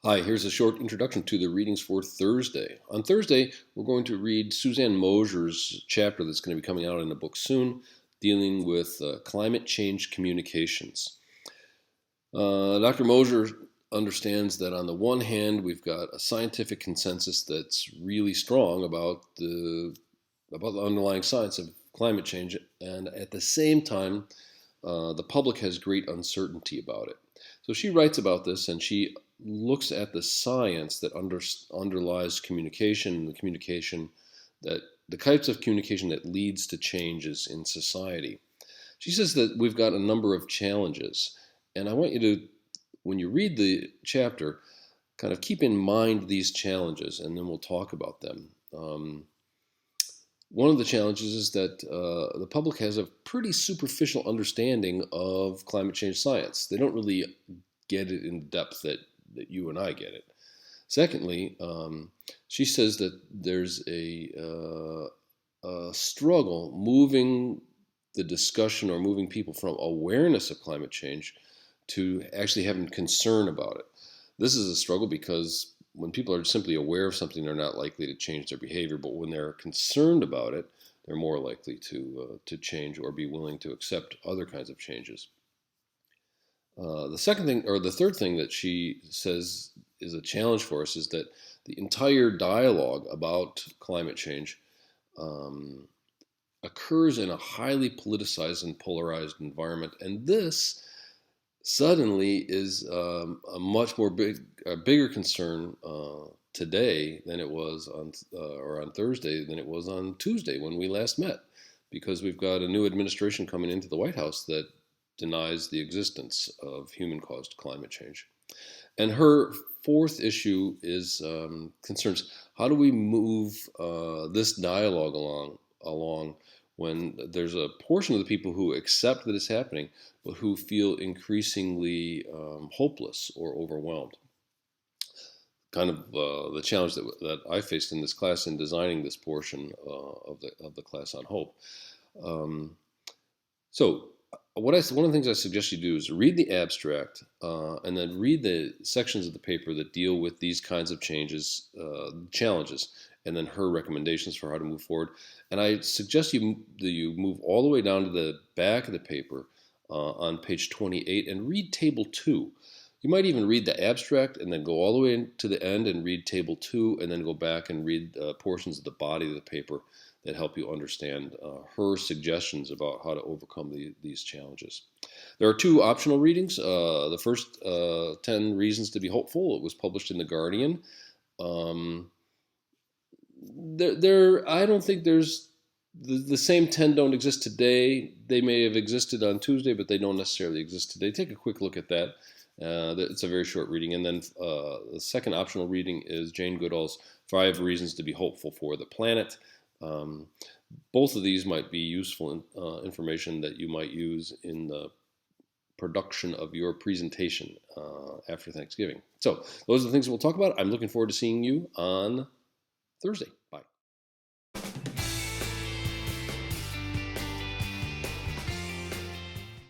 Hi, here's a short introduction to the readings for Thursday. On Thursday, we're going to read Suzanne Moser's chapter that's going to be coming out in the book soon, dealing with climate change communications. Dr. Moser understands that on the one hand, we've got a scientific consensus that's really strong about the underlying science of climate change, and at the same time, the public has great uncertainty about it. So she writes about this, and she looks at the science that underlies communication, the communication that the types of communication that leads to changes in society. She says that we've got a number of challenges, and I want you to, when you read the chapter, kind of keep in mind these challenges, and then we'll talk about them. One of the challenges is that the public has a pretty superficial understanding of climate change science. They don't really get it in the depth that you and I get it. Secondly, she says that there's a struggle moving the discussion or moving people from awareness of climate change to actually having concern about it. This is a struggle because when people are simply aware of something, they're not likely to change their behavior. But when they're concerned about it, they're more likely to change or be willing to accept other kinds of changes. The second thing, or the third thing that she says is a challenge for us is that the entire dialogue about climate change um, occurs in a highly politicized and polarized environment, and this suddenly is a bigger concern today than it was on Thursday than it was on Tuesday when we last met, because we've got a new administration coming into the White House that denies the existence of human-caused climate change. And her fourth issue is concerns how do we move this dialogue along when there's a portion of the people who accept that it's happening, but who feel increasingly hopeless or overwhelmed. Kind of the challenge that I faced in this class in designing this portion of the class on hope. Um, so one of the things I suggest you do is read the abstract and then read the sections of the paper that deal with these kinds of challenges, and then her recommendations for how to move forward. And I suggest that you move all the way down to the back of the paper on page 28 and read table 2. You might even read the abstract and then go all the way to the end and read table 2, and then go back and read portions of the body of the paper that help you understand her suggestions about how to overcome these challenges. There are two optional readings. The first 10 Reasons to be Hopeful. It was published in The Guardian. I don't think there's the same 10 don't exist today. They may have existed on Tuesday, but they don't necessarily exist today. Take a quick look at that. It's a very short reading. And then the second optional reading is Jane Goodall's 5 Reasons to be Hopeful for the Planet. Both of these might be useful information that you might use in the production of your presentation after Thanksgiving. So those are the things we'll talk about. I'm looking forward to seeing you on Thursday. Bye.